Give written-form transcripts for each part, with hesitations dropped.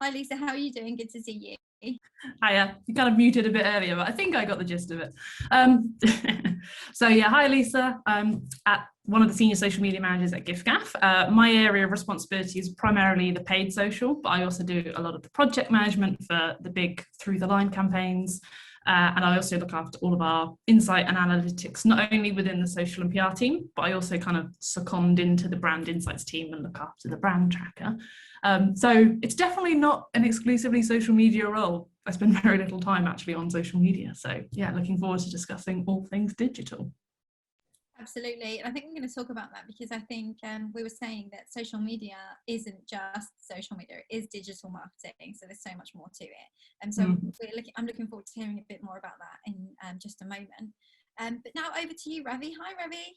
Hi, Lisa. How are you doing? Good to see you. Hiya, you kind of muted a bit earlier, but I think I got the gist of it. So yeah, hi Lisa. I'm at one of the senior social media managers at giffgaff. My area of responsibility is primarily the paid social, but I also do a lot of the project management for the big Through the Line campaigns. And I also look after all of our insight and analytics, not only within the social and PR team, but I also kind of second into the brand insights team and look after the brand tracker. So it's definitely not an exclusively social media role. I spend very little time actually on social media. So yeah, looking forward to discussing all things digital. Absolutely. And I think we're going to talk about that because I think we were saying that social media isn't just social media, it is digital marketing. So there's so much more to it. And so I'm looking forward to hearing a bit more about that in just a moment. But now over to you, Ravi. Hi, Ravi.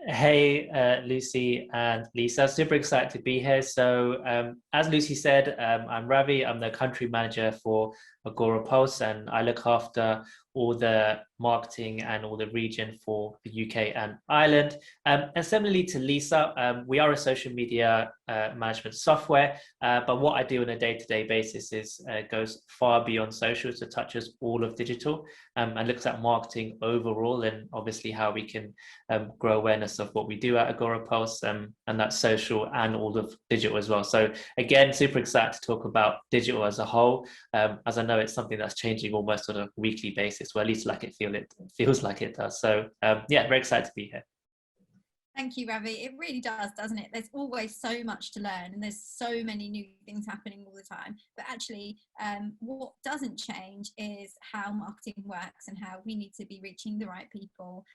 Hey, Lucy and Lisa, super excited to be here. So as Lucy said, I'm Ravi. I'm the country manager for Agora Pulse, and I look after all the marketing and all the region for the UK and Ireland. And similarly to Lisa, we are a social media management software, but what I do on a day-to-day basis is goes far beyond social, so touches all of digital and looks at marketing overall, and obviously how we can grow awareness of what we do at Agora Pulse, and that's social and all of digital as well. So again, super excited to talk about digital as a whole, as I know it's something that's changing almost on a weekly basis, or at least like it feels like it does. So yeah, very excited to be here. Thank you, Ravi. It really does, doesn't it? There's always so much to learn and there's so many new things happening all the time. But actually, what doesn't change is how marketing works and how we need to be reaching the right people.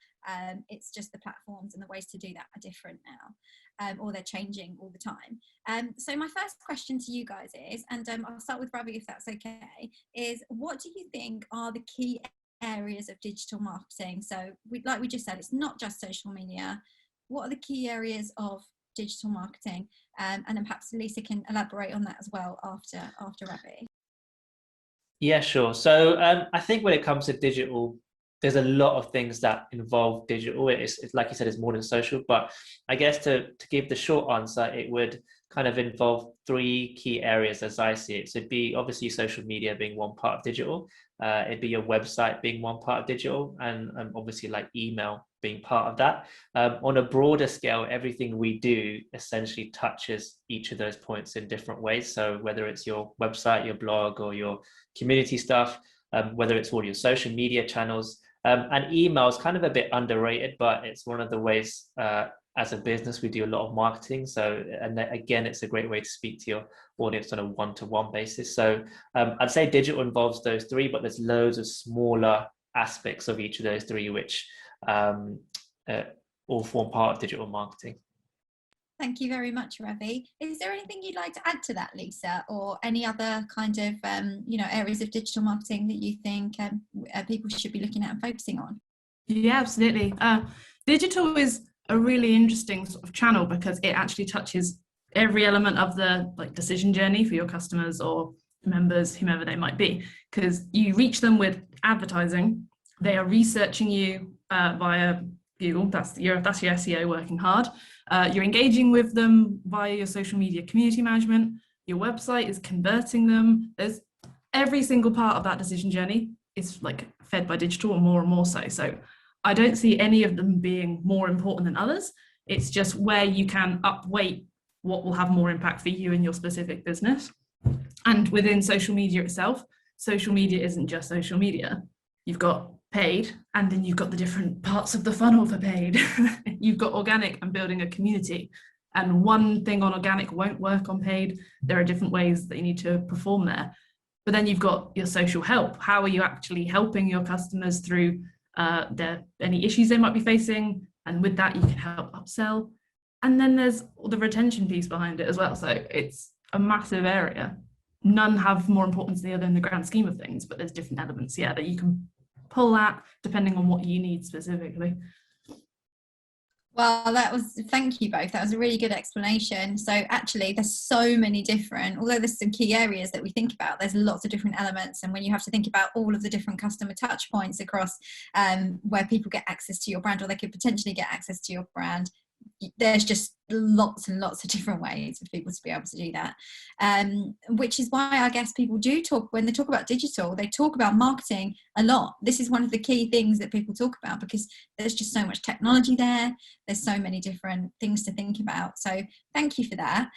It's just the platforms and the ways to do that are different now, or they're changing all the time. So my first question to you guys is, and I'll start with Ravi if that's okay, is what do you think are the key areas of digital marketing? So like we just said, it's not just social media. What are the key areas of digital marketing? And then perhaps Lisa can elaborate on that as well after Ravi. Yeah, sure. So I think when it comes to digital, there's a lot of things that involve digital. It's like you said, it's more than social, but I guess to give the short answer, it would kind of involve three key areas as I see it. So it'd be obviously social media being one part of digital, it'd be your website being one part of digital, and obviously like email being part of that. On a broader scale, everything we do essentially touches each of those points in different ways. So whether it's your website, your blog, or your community stuff, whether it's all your social media channels, and email is kind of a bit underrated, but it's one of the ways as a business we do a lot of marketing. So, and again, it's a great way to speak to your audience on a one-to-one basis. So I'd say digital involves those three, but there's loads of smaller aspects of each of those three, which all form part of digital marketing. Thank you very much, Ravi. Is there anything you'd like to add to that, Lisa, or any other kind of areas of digital marketing that you think people should be looking at and focusing on? Yeah, absolutely. Digital is a really interesting sort of channel because it actually touches every element of the decision journey for your customers or members, whomever they might be, because you reach them with advertising. They are researching you via Google. That's your SEO working hard. You're engaging with them via your social media community management. Your website is converting them. There's every single part of that decision journey is fed by digital, and more so. So I don't see any of them being more important than others. It's just where you can upweight what will have more impact for you and your specific business. And within social media itself, social media isn't just social media. You've got paid, and then you've got the different parts of the funnel for paid. You've got organic and building a community. And one thing on organic won't work on paid. There are different ways that you need to perform there. But then you've got your social help. How are you actually helping your customers through any issues they might be facing? And with that, you can help upsell. And then there's the retention piece behind it as well. So it's a massive area. None have more importance than the other in the grand scheme of things, but there's different elements, that you can pull at depending on what you need specifically. Well, thank you both. That was a really good explanation. So actually there's so many different, although there's some key areas that we think about, there's lots of different elements. And when you have to think about all of the different customer touch points across where people get access to your brand, or they could potentially get access to your brand, there's just lots and lots of different ways for people to be able to do that, which is why I guess people do talk, when they talk about digital, they talk about marketing a lot. This is one of the key things that people talk about, because there's just so much technology there's so many different things to think about. So thank you for that.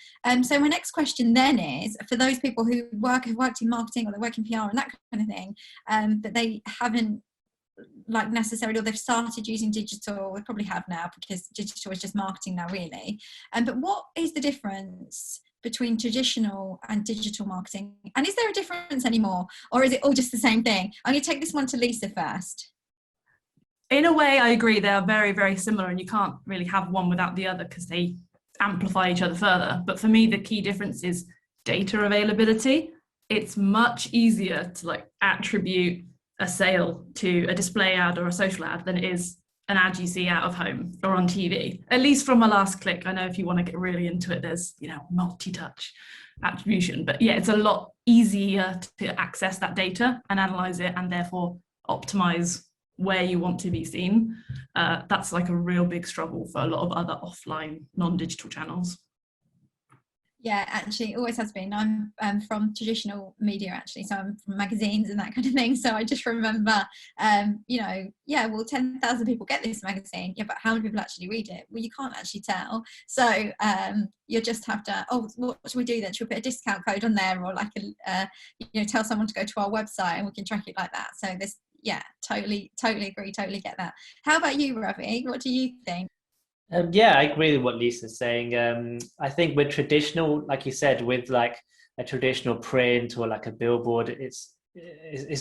So my next question then is, for those people who have worked in marketing, or they work in PR and that kind of thing, but they haven't like necessarily, or they've started using digital, they probably have now, because digital is just marketing now really, but what is the difference between traditional and digital marketing, and is there a difference anymore, or is it all just the same thing? I'm going to take this one to Lisa first. In a way, I agree, they are very, very similar, and you can't really have one without the other because they amplify each other further. But for me, the key difference is data availability. It's much easier to like attribute a sale to a display ad or a social ad than it is an ad you see out of home or on TV, at least from a last click. I know if you want to get really into it, there's, you know, multi-touch attribution, but yeah, it's a lot easier to access that data and analyze it, and therefore optimize where you want to be seen. That's like a real big struggle for a lot of other offline non-digital channels. Yeah, actually, it always has been. I'm from traditional media, actually, so I'm from magazines and that kind of thing. So I just remember, you know, yeah, well, 10,000 people get this magazine. Yeah, but how many people actually read it? Well, you can't actually tell. So you just have to, oh, what should we do then? Should we put a discount code on there, or like, you know, tell someone to go to our website and we can track it like that. So this, yeah, totally agree, totally get that. How about you, Ravi? What do you think? Yeah, I agree with what Lisa's saying. I think with traditional, like you said, with like a traditional print or like a billboard, it's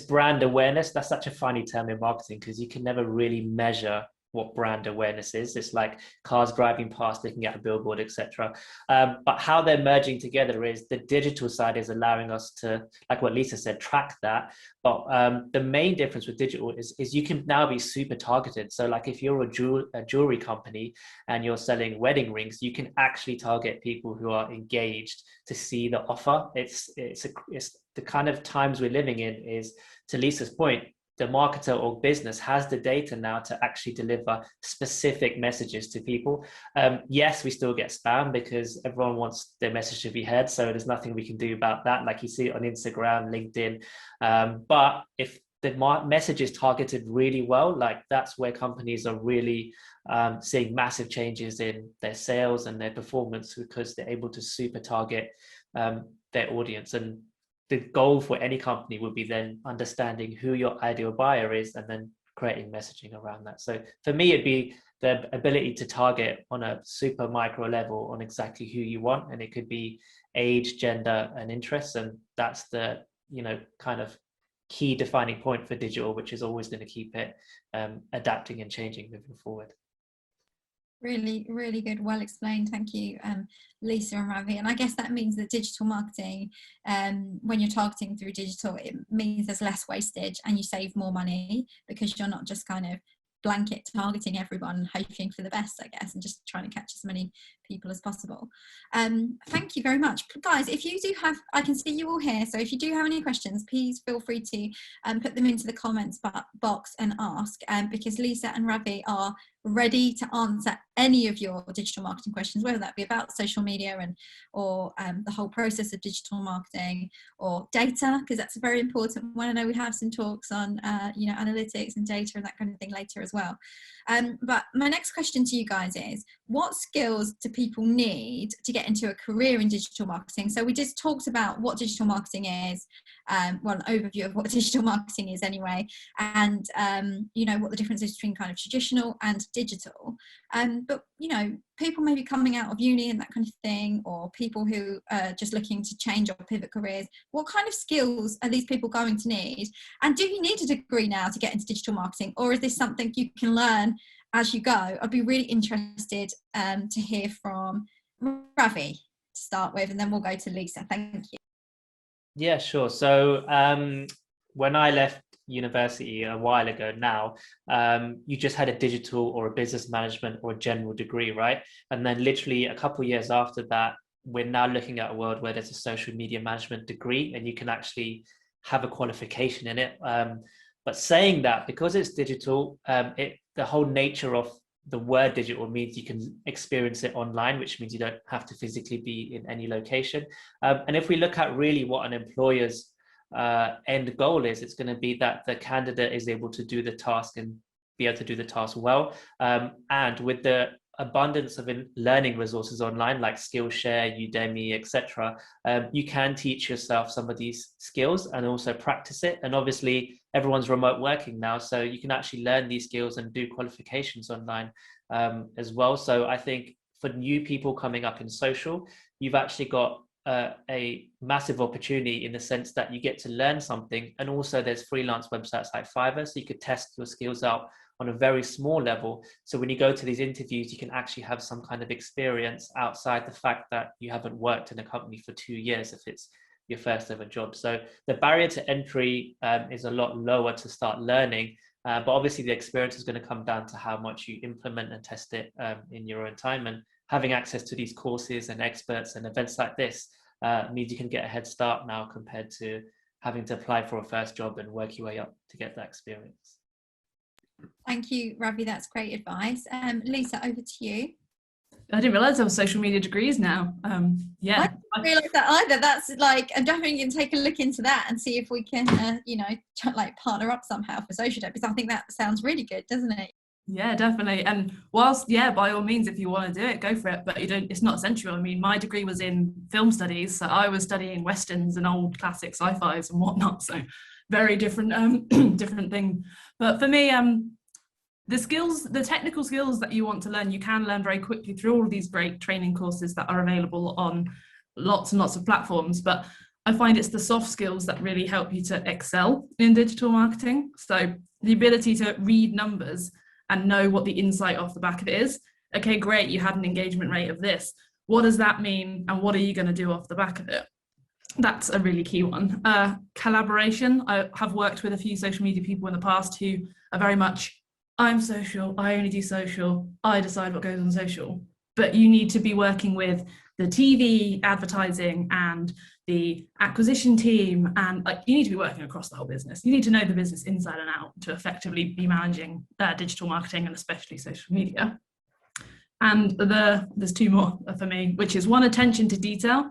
brand awareness. That's such a funny term in marketing, because you can never really measure what brand awareness is. It's like cars driving past, looking at a billboard, etc. But how they're merging together is the digital side is allowing us to, like what Lisa said, track that. But the main difference with digital is you can now be super targeted. So like if you're a jewelry company and you're selling wedding rings, you can actually target people who are engaged to see the offer. It's the kind of times we're living in is, to Lisa's point, the marketer or business has the data now to actually deliver specific messages to people. Yes, we still get spam because everyone wants their message to be heard. So there's nothing we can do about that. Like you see it on Instagram, LinkedIn. But if the message is targeted really well, like that's where companies are really seeing massive changes in their sales and their performance, because they're able to super target their audience. And the goal for any company would be then understanding who your ideal buyer is and then creating messaging around that. So for me, it'd be the ability to target on a super micro level on exactly who you want. And it could be age, gender, and interests. And that's the, you know, kind of key defining point for digital, which is always going to keep it adapting and changing moving forward. Really, really good. Well explained. Thank you, Lisa and Ravi. And I guess that means that digital marketing, when you're targeting through digital, it means there's less wastage and you save more money, because you're not just kind of blanket targeting everyone, hoping for the best, I guess, and just trying to catch as many people as possible. Thank you very much, guys. If you do have, I can see you all here, so if you do have any questions, please feel free to put them into the comments box and ask, because Lisa and Ravi are ready to answer any of your digital marketing questions, whether that be about social media or the whole process of digital marketing, or data, because that's a very important one. I know we have some talks on you know, analytics and data and that kind of thing later as well. But my next question to you guys is, what skills do people need to get into a career in digital marketing? So we just talked about what digital marketing is, well, an overview of what digital marketing is anyway, and you know, what the difference is between kind of traditional and digital. But you know, people maybe coming out of uni and that kind of thing, or people who are just looking to change or pivot careers, what kind of skills are these people going to need? And do you need a degree now to get into digital marketing, or is this something you can learn as you go? I'd be really interested to hear from Ravi to start with, and then we'll go to Lisa. Thank you. Yeah, sure. So when I left university a while ago now, you just had a digital or a business management or a general degree, right? And then literally a couple of years after that, we're now looking at a world where there's a social media management degree and you can actually have a qualification in it. But saying that, because it's digital, the whole nature of the word digital means you can experience it online, which means you don't have to physically be in any location. And if we look at really what an employer's end goal is, it's going to be that the candidate is able to do the task and be able to do the task well. And with the abundance of learning resources online like Skillshare, Udemy, etc., you can teach yourself some of these skills and also practice it. And obviously everyone's remote working now, so you can actually learn these skills and do qualifications online as well. So I think for new people coming up in social, you've actually got a massive opportunity in the sense that you get to learn something, and also there's freelance websites like Fiverr, so you could test your skills out on a very small level. So when you go to these interviews, you can actually have some kind of experience outside the fact that you haven't worked in a company for 2 years if it's your first ever job. So the barrier to entry is a lot lower to start learning, but obviously the experience is going to come down to how much you implement and test it in your own time. And having access to these courses and experts and events like this means you can get a head start now compared to having to apply for a first job and work your way up to get that experience. Thank you, Ravi. That's great advice. Lisa, over to you. I didn't realize there were social media degrees now. Yeah, I didn't realize that either. That's like, I'm definitely going to take a look into that and see if we can, you know, like partner up somehow for Social Day, because I think that sounds really good, doesn't it? Yeah, definitely. And whilst, yeah, by all means, if you want to do it, go for it. But you don't, it's not essential. I mean, my degree was in film studies, so I was studying westerns and old classic sci-fis and whatnot. So very different, different thing. But for me, the skills, the technical skills that you want to learn, you can learn very quickly through all of these great training courses that are available on lots and lots of platforms. But I find it's the soft skills that really help you to excel in digital marketing. So the ability to read numbers and know what the insight off the back of it is. Okay, great, you had an engagement rate of this. What does that mean? And what are you going to do off the back of it? That's a really key one. Collaboration. I have worked with a few social media people in the past who are very much, I'm social, I only do social, I decide what goes on social. But you need to be working with the TV advertising and the acquisition team, and like you need to be working across the whole business. You need to know the business inside and out to effectively be managing digital marketing and especially social media. And there's two more for me, which is one, attention to detail,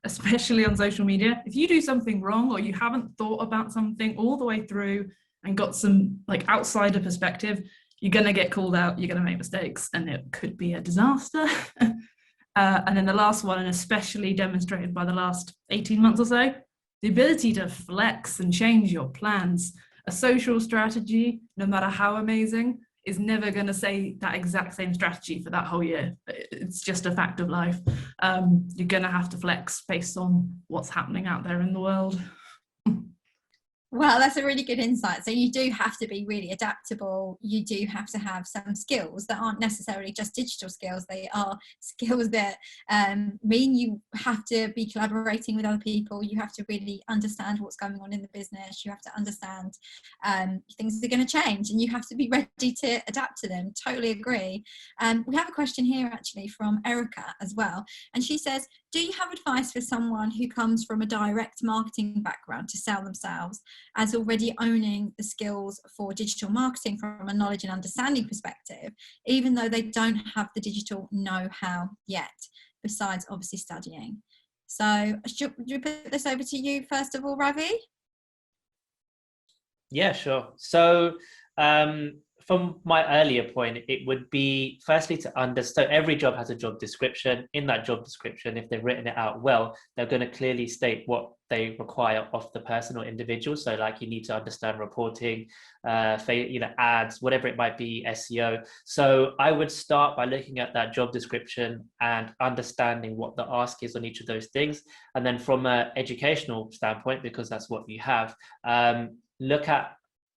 especially on social media. If you do something wrong or you haven't thought about something all the way through and got some like outsider perspective, you're going to get called out, you're going to make mistakes, and it could be a disaster. And then the last one, and especially demonstrated by the last 18 months or so, the ability to flex and change your plans. A social strategy, no matter how amazing, is never going to say that exact same strategy for that whole year. It's just a fact of life. You're going to have to flex based on what's happening out there in the world. Well, that's a really good insight. So you do have to be really adaptable. You do have to have some skills that aren't necessarily just digital skills. They are skills that mean you have to be collaborating with other people. You have to really understand what's going on in the business. You have to understand things are going to change, and you have to be ready to adapt to them. Totally agree. We have a question here actually from Erica as well. And she says, do you have advice for someone who comes from a direct marketing background to sell themselves, as already owning the skills for digital marketing from a knowledge and understanding perspective, even though they don't have the digital know-how yet, besides obviously studying? So should we put this over to you first of all, Ravi? Yeah, sure. So from my earlier point, it would be firstly to understand, every job has a job description. In that job description, if they've written it out well, they're going to clearly state what they require of the person or individual. So like you need to understand reporting, ads, whatever it might be, SEO. So I would start by looking at that job description and understanding what the ask is on each of those things. And then from an educational standpoint, because that's what you have, look at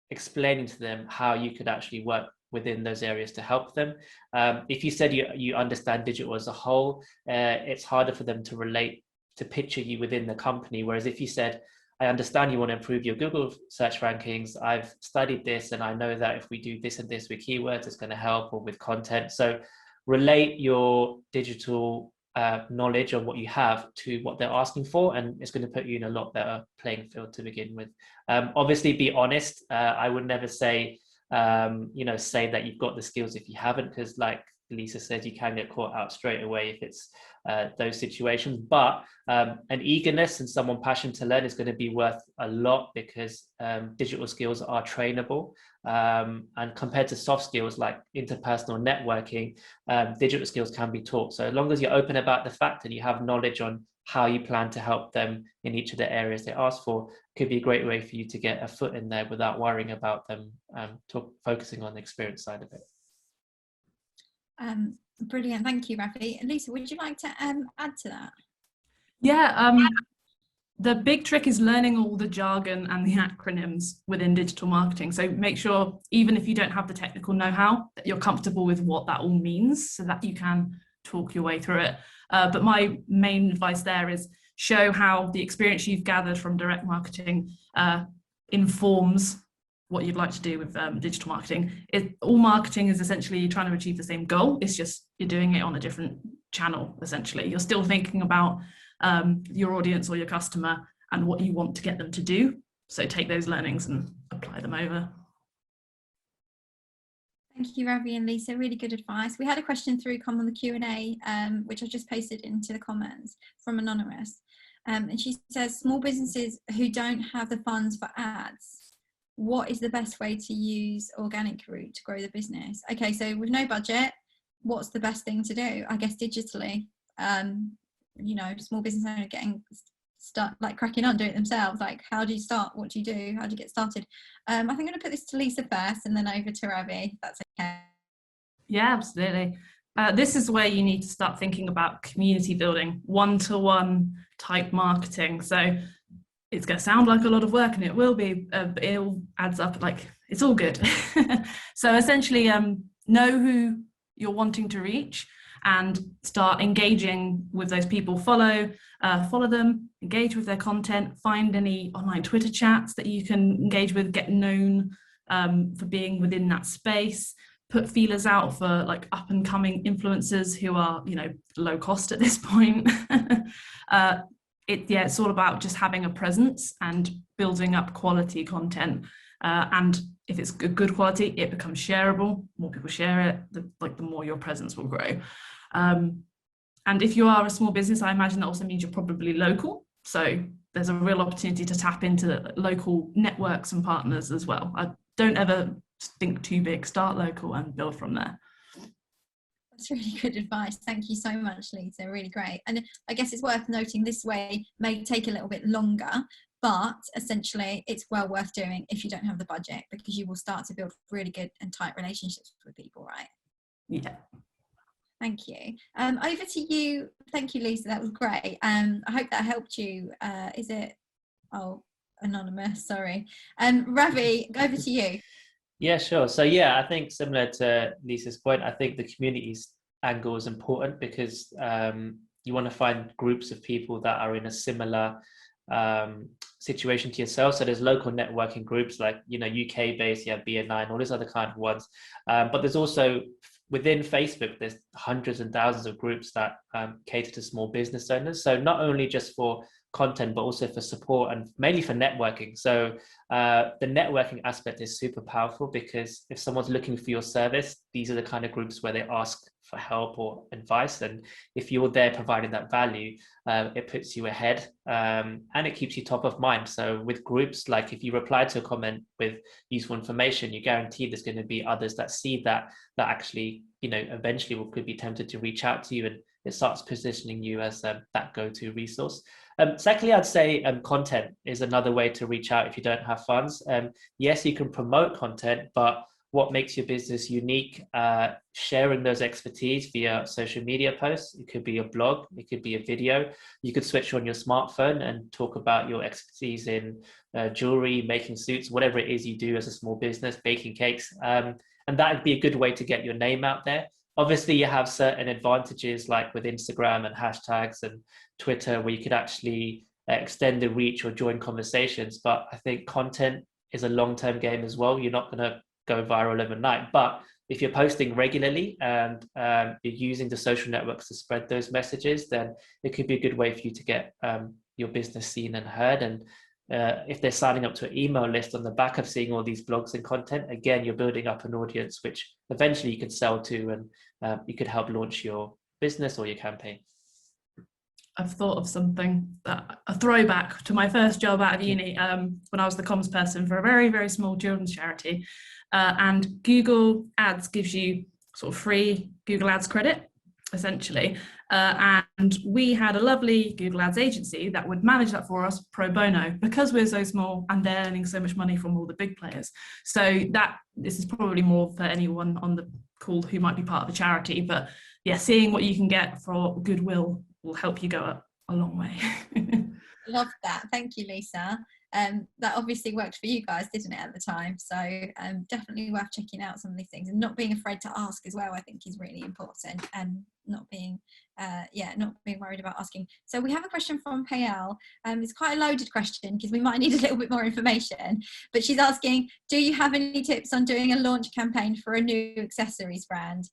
explaining to them how you could actually work within those areas to help them. If you said you understand digital as a whole, it's harder for them to relate, to picture you within the company. Whereas if you said, I understand you want to improve your Google search rankings, I've studied this and I know that if we do this and this with keywords, it's going to help, or with content. So relate your digital knowledge of what you have to what they're asking for, and it's going to put you in a lot better playing field to begin with. Obviously be honest. I would never say say that you've got the skills if you haven't, because like Lisa said, you can get caught out straight away if it's those situations. But an eagerness and someone passionate to learn is going to be worth a lot, because digital skills are trainable. And compared to soft skills like interpersonal networking, digital skills can be taught. So as long as you're open about the fact and you have knowledge on how you plan to help them in each of the areas they ask for, could be a great way for you to get a foot in there without worrying about them focusing on the experience side of it. Brilliant, thank you, Ravi. And Lisa, would you like to add to that? Yeah, the big trick is learning all the jargon and the acronyms within digital marketing. So make sure, even if you don't have the technical know-how, that you're comfortable with what that all means so that you can talk your way through it. But my main advice there is show how the experience you've gathered from direct marketing informs what you'd like to do with digital marketing. All marketing is essentially trying to achieve the same goal. It's just you're doing it on a different channel, essentially. You're still thinking about your audience or your customer and what you want to get them to do. So take those learnings and apply them over. Thank you, Ravi and Lisa. Really good advice. We had a question through come on the Q&A, which I just pasted into the comments from Anonymous. And she says, small businesses who don't have the funds for ads, what is the best way to use organic route to grow the business? Okay, so with no budget, what's the best thing to do? I guess digitally. Small business owners cracking on, do it themselves. Like, how do you start? What do you do? How do you get started? I think I'm going to put this to Lisa first and then over to Ravi, if that's okay. Yeah, absolutely. This is where you need to start thinking about community building, one-to-one type marketing. So it's going to sound like a lot of work, and it will be, but it all adds up, like it's all good. So essentially, know who you're wanting to reach and start engaging with those people. Follow them, engage with their content, find any online Twitter chats that you can engage with, get known for being within that space, put feelers out for like up and coming influencers who are, low cost at this point. It's all about just having a presence and building up quality content. And if it's good quality, it becomes shareable. More people share it, the more your presence will grow. And if you are a small business, I imagine that also means you're probably local. So there's a real opportunity to tap into local networks and partners as well. I don't ever think too big, start local and build from there. That's really good advice. Thank you so much, Lisa. Really great. And I guess it's worth noting this way may take a little bit longer, but essentially it's well worth doing if you don't have the budget, because you will start to build really good and tight relationships with people, right? Yeah. Thank you. Over to you. Thank you, Lisa. That was great. I hope that helped you. Is it? Oh, Anonymous, sorry. Ravi, over to you. Yeah, sure. So yeah, I think similar to Lisa's point, I think the communities angle is important, because you want to find groups of people that are in a similar situation to yourself. So there's local networking groups like, UK based, you have BNI and all these other kind of ones. But there's also within Facebook, there's hundreds and thousands of groups that cater to small business owners. So not only just for content, but also for support and mainly for networking. So the networking aspect is super powerful, because if someone's looking for your service, these are the kind of groups where they ask for help or advice. And if you're there providing that value, it puts you ahead and it keeps you top of mind. So with groups, like if you reply to a comment with useful information, you guarantee there's going to be others that see that actually, eventually could be tempted to reach out to you, and it starts positioning you as that go-to resource. Secondly, I'd say content is another way to reach out if you don't have funds. Yes, you can promote content, but what makes your business unique? Sharing those expertise via social media posts. It could be a blog, it could be a video. You could switch on your smartphone and talk about your expertise in jewelry, making suits, whatever it is you do as a small business, baking cakes. And that would be a good way to get your name out there. Obviously, you have certain advantages like with Instagram and hashtags and Twitter, where you could actually extend the reach or join conversations. But I think content is a long-term game as well. You're not going to go viral overnight. But if you're posting regularly and you're using the social networks to spread those messages, then it could be a good way for you to get your business seen and heard. And if they're signing up to an email list on the back of seeing all these blogs and content, again, you're building up an audience which eventually you can sell to, and you could help launch your business or your campaign. I've thought of something, a throwback to my first job out of uni, when I was the comms person for a very, very small children's charity. And Google Ads gives you sort of free Google Ads credit, essentially. And we had a lovely Google Ads agency that would manage that for us pro bono, because we're so small and they're earning so much money from all the big players. So this is probably more for anyone on the call who might be part of a charity, but yeah, seeing what you can get for goodwill will help you go a long way. Love that. Thank you, Lisa. That obviously worked for you guys, didn't it, at the time? So definitely worth checking out some of these things, and not being afraid to ask as well, I think is really important, and not being worried about asking. So we have a question from Payal. It's quite a loaded question because we might need a little bit more information, but she's asking, do you have any tips on doing a launch campaign for a new accessories brand?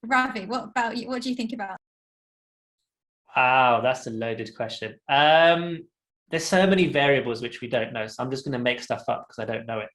Ravi, what about you? What do you think about? Wow, that's a loaded question. There's so many variables which we don't know, so I'm just going to make stuff up because I don't know it.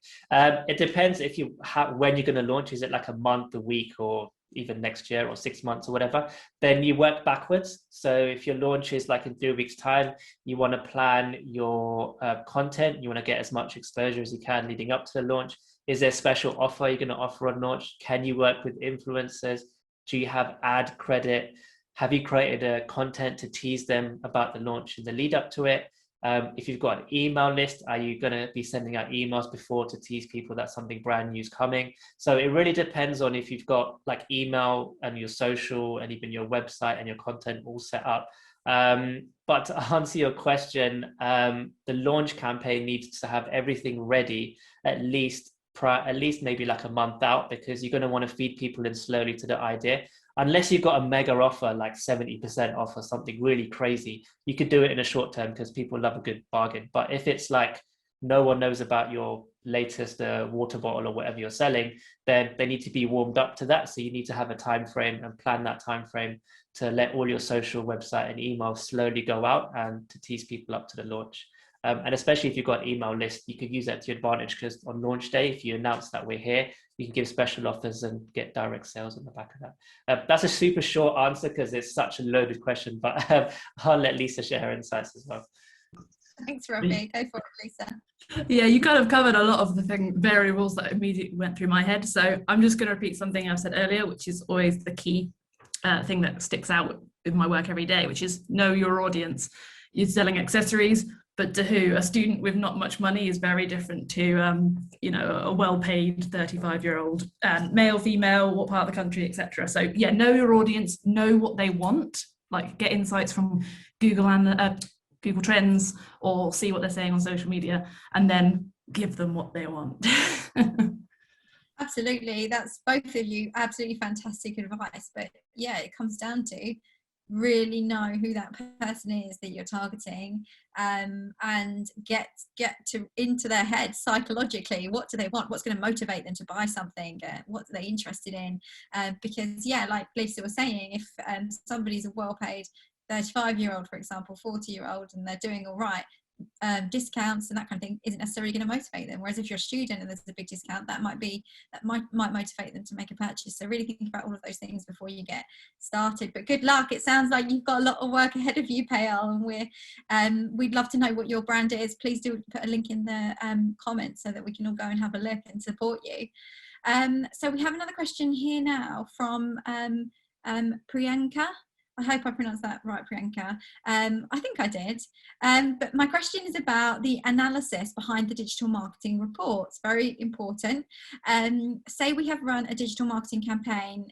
It depends when you're going to launch. Is it like a month, a week, or even next year, or 6 months, or whatever? Then you work backwards. So if your launch is like in 3 weeks' time, you want to plan your content. You want to get as much exposure as you can leading up to the launch. Is there a special offer you're going to offer on launch? Can you work with influencers? Do you have ad credit? Have you created a content to tease them about the launch in the lead up to it? If you've got an email list, are you going to be sending out emails before to tease people that something brand new is coming? So it really depends on if you've got like email and your social and even your website and your content all set up. But to answer your question, the launch campaign needs to have everything ready at least maybe like a month out, because you're going to want to feed people in slowly to the idea. Unless you've got a mega offer, like 70% off or something really crazy, you could do it in a short term because people love a good bargain. But if it's like no one knows about your latest water bottle or whatever you're selling, then they need to be warmed up to that. So you need to have a time frame and plan that time frame to let all your social, website and email slowly go out and to tease people up to the launch. And especially if you've got an email list, you could use that to your advantage, because on launch day, if you announce that we're here, you can give special offers and get direct sales on the back of that. That's a super short answer because it's such a loaded question, but I'll let Lisa share her insights as well. Thanks, Robbie. Go for it, Lisa. Yeah, you kind of covered a lot of the variables that immediately went through my head. So I'm just going to repeat something I've said earlier, which is always the key thing that sticks out with my work every day, which is know your audience. You're selling accessories, but to who? A student with not much money is very different to, a well-paid 35-year-old, male, female, what part of the country, etc. So yeah, know your audience, know what they want, like get insights from Google and Google Trends, or see what they're saying on social media, and then give them what they want. Absolutely, that's both of you absolutely fantastic advice. But yeah, it comes down to really know who that person is that you're targeting, and get into their head psychologically. What do they want? What's going to motivate them to buy something? What are they interested in? Because yeah, like Lisa was saying, if somebody's a well-paid 35-year-old, for example, 40-year-old, and they're doing all right, discounts and that kind of thing isn't necessarily going to motivate them. Whereas if you're a student and there's a big discount, that might motivate them to make a purchase. So really think about all of those things before you get started. But good luck. It sounds like you've got a lot of work ahead of you, Payal, and we'd love to know what your brand is. Please do put a link in the comments so that we can all go and have a look and support you. So we have another question here now from Priyanka. I hope I pronounced that right, Priyanka. I think I did. But my question is about the analysis behind the digital marketing reports. Very important. Say we have run a digital marketing campaign,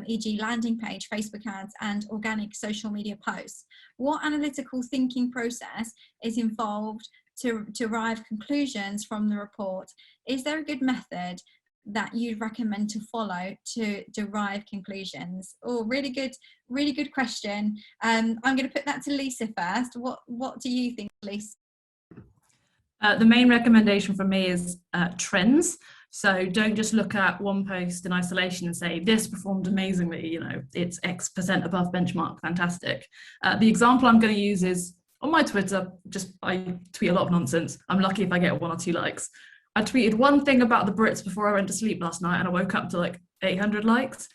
e.g. landing page, Facebook ads, and organic social media posts. What analytical thinking process is involved to derive conclusions from the report? Is there a good method that you'd recommend to follow to derive conclusions? Really good question. I'm going to put that to Lisa first. What do you think, Lisa? The main recommendation from me is trends. So don't just look at one post in isolation and say this performed amazingly, it's X% above benchmark, fantastic. The example I'm going to use is On my Twitter, I tweet a lot of nonsense. I'm lucky if I get 1 or 2 likes. I tweeted one thing about the Brits before I went to sleep last night, and I woke up to like 800 likes.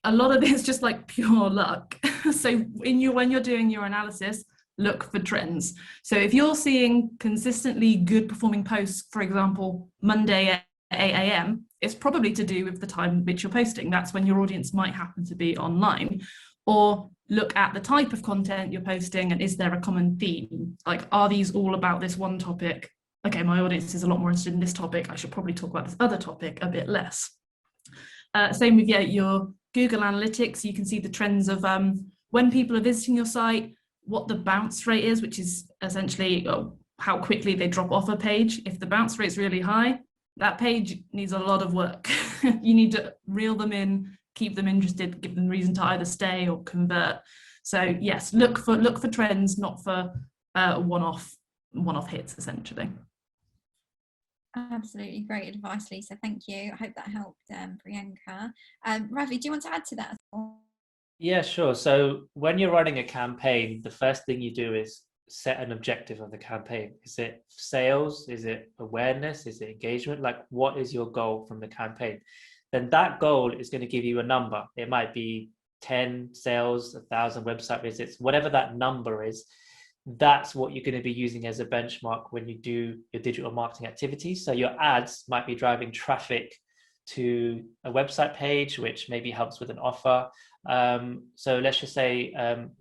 A lot of it is just like pure luck. So when you're doing your analysis, look for trends. So if you're seeing consistently good performing posts, for example, Monday at 8 a.m., it's probably to do with the time which you're posting. That's when your audience might happen to be online. Or look at the type of content you're posting, and is there a common theme? Like, are these all about this one topic? Okay, my audience is a lot more interested in this topic. I should probably talk about this other topic a bit less. Same with your Google Analytics. You can see the trends of when people are visiting your site, what the bounce rate is, which is essentially how quickly they drop off a page. If the bounce rate is really high, that page needs a lot of work. You need to reel them in, keep them interested, give them reason to either stay or convert. So yes, look for trends, not for one-off hits, essentially. Absolutely great advice, Lisa. Thank you. I hope that helped Priyanka. Ravi, do you want to add to that? Yeah, sure. So when you're running a campaign, the first thing you do is set an objective of the campaign. Is it sales? Is it awareness? Is it engagement? Like, what is your goal from the campaign? Then that goal is going to give you a number. It might be 10 sales, 1,000 website visits, whatever that number is. That's what you're going to be using as a benchmark when you do your digital marketing activities. So your ads might be driving traffic to a website page, which maybe helps with an offer. So let's just say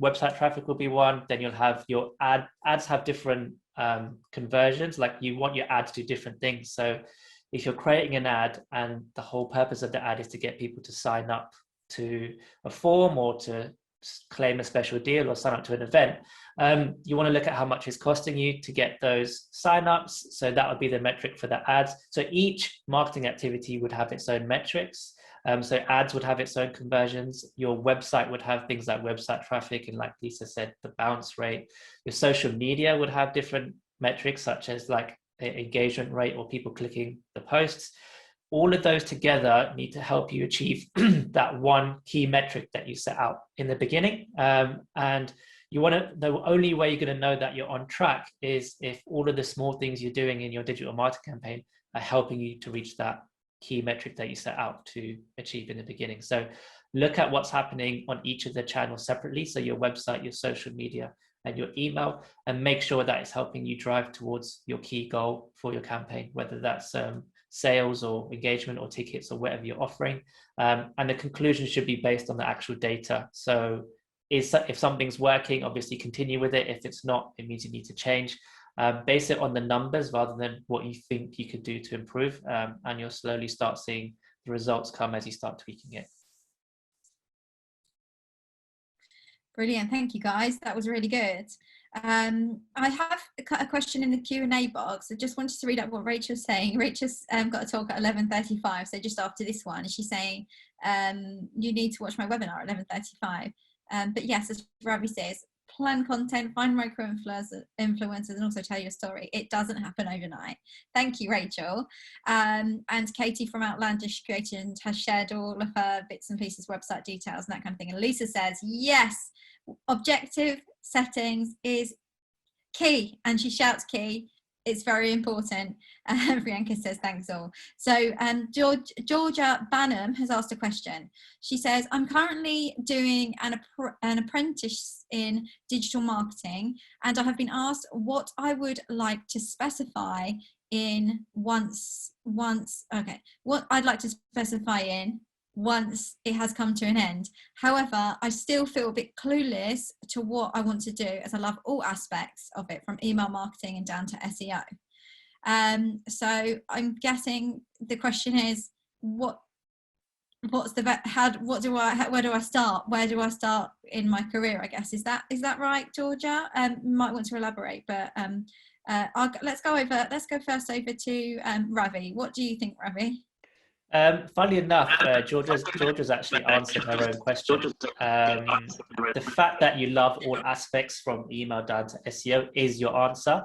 website traffic will be one. Then you'll have your ads have different conversions. Like, you want your ads to do different things. So if you're creating an ad and the whole purpose of the ad is to get people to sign up to a form or to claim a special deal or sign up to an event, you want to look at how much it's costing you to get those signups. So that would be the metric for the ads. So each marketing activity would have its own metrics. So ads would have its own conversions. Your website would have things like website traffic and, like Lisa said, the bounce rate. Your social media would have different metrics, such as like engagement rate or people clicking the posts. All of those together need to help you achieve that one key metric that you set out in the beginning. And the only way you're going to know that you're on track is if all of the small things you're doing in your digital marketing campaign are helping you to reach that key metric that you set out to achieve in the beginning. So look at what's happening on each of the channels separately. So your website, your social media, and your email, and make sure that it's helping you drive towards your key goal for your campaign, whether that's sales or engagement or tickets or whatever you're offering. And the conclusion should be based on the actual data. So if something's working, obviously continue with it. If it's not, it means you need to change. Base it on the numbers rather than what you think you could do to improve, and you'll slowly start seeing the results come as you start tweaking it. Brilliant. Thank you, guys. That was really good. I have a question in the Q&A box. I just wanted to read out what Rachel's saying. Rachel's got a talk at 11:35, so just after this one. She's saying, you need to watch my webinar at 11:35. But yes, as Ravi says, plan content, find micro-influencers, and also tell your story. It doesn't happen overnight. Thank you, Rachel. And Katie from Outlandish Creations has shared all of her bits and pieces, website details and that kind of thing. And Lisa says, yes, objective settings is key. And she shouts key. It's very important. Priyanka says, thanks all. So Georgia Banham has asked a question. She says, I'm currently doing an apprentice in digital marketing, and I have been asked what I would like to specify in what I'd like to specify in once it has come to an end. However, I still feel a bit clueless to what I want to do, as I love all aspects of it, from email marketing and down to SEO. So I'm guessing the question is, where do I start? Where do I start in my career, I guess? Is that right, Georgia? You might want to elaborate, but let's go first over to Ravi. What do you think, Ravi? Funnily enough, Georgia's actually answered her own question. The fact that you love all aspects from email down to SEO is your answer,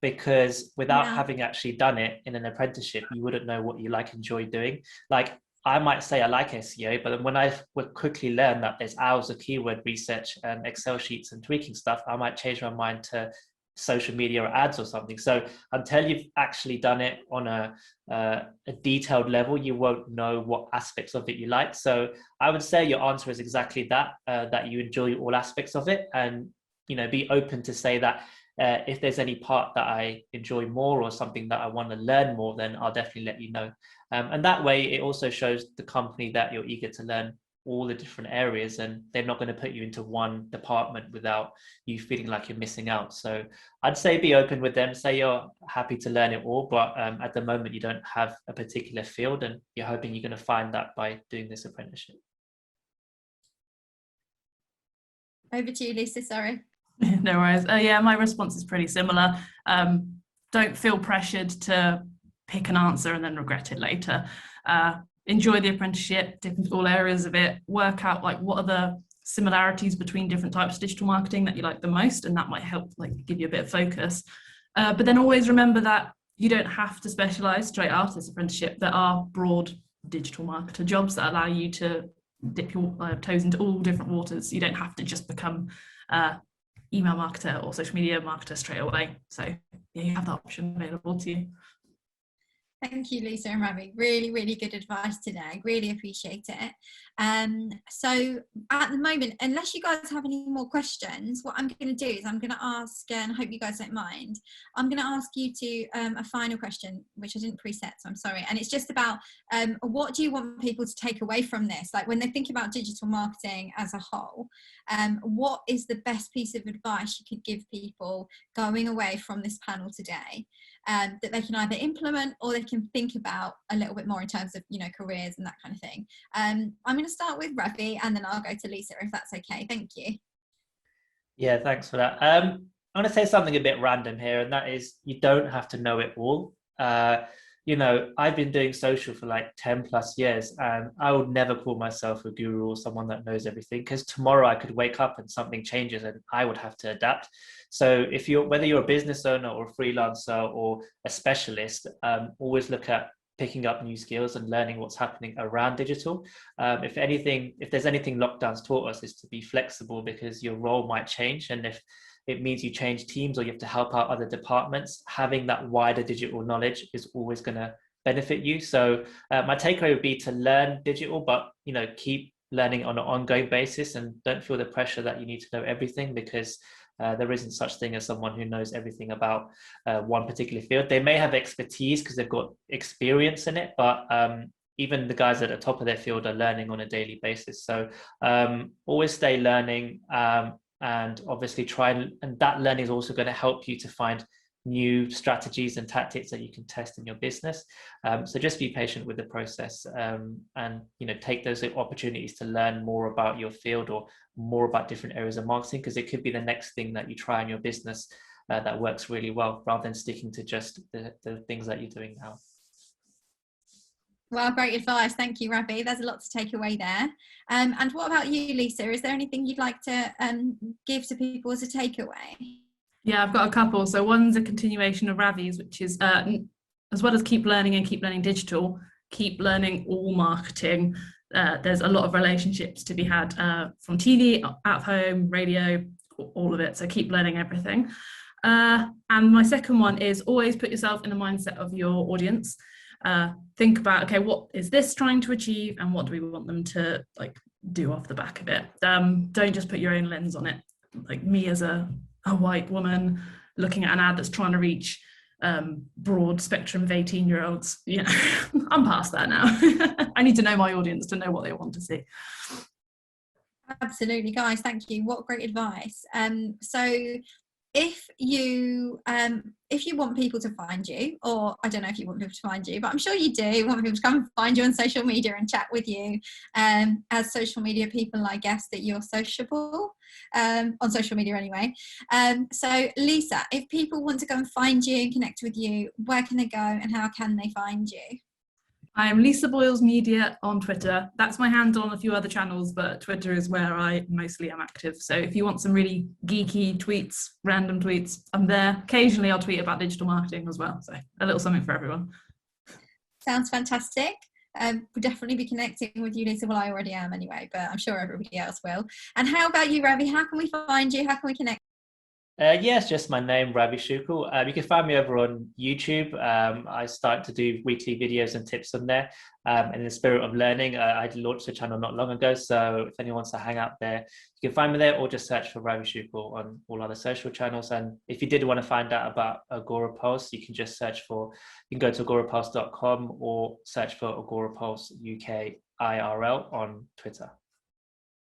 because without having actually done it in an apprenticeship, you wouldn't know what you enjoy doing. Like, I might say I like SEO, but then when I would quickly learn that there's hours of keyword research and Excel sheets and tweaking stuff, I might change my mind to social media or ads or something. So until you've actually done it on a detailed level, you won't know what aspects of it you like. So I would say your answer is exactly that, that you enjoy all aspects of it, and be open to say that if there's any part that I enjoy more or something that I want to learn more, then I'll definitely let you know. And that way it also shows the company that you're eager to learn all the different areas, and they're not going to put you into one department without you feeling like you're missing out. So I'd say be open with them, say you're happy to learn it all, but at the moment you don't have a particular field, and you're hoping you're going to find that by doing this apprenticeship. Over to you, Lisa, sorry. No worries. Yeah, my response is pretty similar. Don't feel pressured to pick an answer and then regret it later. Enjoy the apprenticeship, dip into all areas of it, work out like what are the similarities between different types of digital marketing that you like the most, and that might help like give you a bit of focus. But then always remember that you don't have to specialize straight after this apprenticeship. There are broad digital marketer jobs that allow you to dip your toes into all different waters. You don't have to just become email marketer or social media marketer straight away. So yeah, you have that option available to you. Thank you, Lisa and Ravi. Really, really good advice today. Really appreciate it. So at the moment, unless you guys have any more questions, what I'm going to do is I'm going to ask, and I hope you guys don't mind, I'm going to ask you to a final question, which I didn't preset, so I'm sorry. And it's just about what do you want people to take away from this? Like when they think about digital marketing as a whole, what is the best piece of advice you could give people going away from this panel today? That they can either implement or they can think about a little bit more in terms of careers and that kind of thing. I'm going to start with Ravi and then I'll go to Lisa if that's okay. Thank you. Yeah, thanks for that. I'm going to say something a bit random here, and that is you don't have to know it all. I've been doing social for like 10 plus years, and I would never call myself a guru or someone that knows everything, because tomorrow I could wake up and something changes and I would have to adapt. So whether you're a business owner or a freelancer or a specialist, always look at picking up new skills and learning what's happening around digital. If there's anything lockdowns taught us, is to be flexible, because your role might change, and if it means you change teams or you have to help out other departments, having that wider digital knowledge is always going to benefit you. So my takeaway would be to learn digital, but keep learning on an ongoing basis, and don't feel the pressure that you need to know everything, because there isn't such thing as someone who knows everything about one particular field. They may have expertise because they've got experience in it, but even the guys at the top of their field are learning on a daily basis. So always stay learning, and obviously and that learning is also going to help you to find new strategies and tactics that you can test in your business. So just be patient with the process, and take those opportunities to learn more about your field or more about different areas of marketing, because it could be the next thing that you try in your business that works really well, rather than sticking to just the things that you're doing now. Well, great advice. Thank you, Ravi. There's a lot to take away there. And what about you, Lisa? Is there anything you'd like to give to people as a takeaway? Yeah, I've got a couple. So one's a continuation of Ravi's, which is as well as keep learning and keep learning digital, keep learning all marketing. There's a lot of relationships to be had from TV, at home, radio, all of it. So keep learning everything. And my second one is always put yourself in the mindset of your audience. Think about, okay, what is this trying to achieve, and what do we want them to do off the back of it? Don't just put your own lens on it. Like me as a white woman looking at an ad that's trying to reach broad spectrum of 18-year-olds. I'm past that now. I need to know my audience to know what they want to see. Absolutely, guys. Thank you. What great advice. So if you want people to find you, or I don't know if you want people to find you, but I'm sure you do want people to come find you on social media and chat with you. As social media people, I guess that you're sociable on social media anyway. So Lisa, if people want to go and find you and connect with you, where can they go and how can they find you? I am Lisa Boyles Media on Twitter. That's my handle on a few other channels, but Twitter is where I mostly am active. So if you want some really geeky tweets, random tweets, I'm there. Occasionally I'll tweet about digital marketing as well. So a little something for everyone. Sounds fantastic. We'll definitely be connecting with you, Lisa. Well, I already am anyway, but I'm sure everybody else will. And how about you, Ravi? How can we find you? How can we connect? Yes, just my name, Ravi Shukul. You can find me over on YouTube. I start to do weekly videos and tips on there. And in the spirit of learning, I launched the channel not long ago. So if anyone wants to hang out there, you can find me there, or just search for Ravi Shukul on all other social channels. And if you did want to find out about Agora Pulse, you can just search for, you can go to agorapulse.com or search for Agora Pulse UK IRL on Twitter.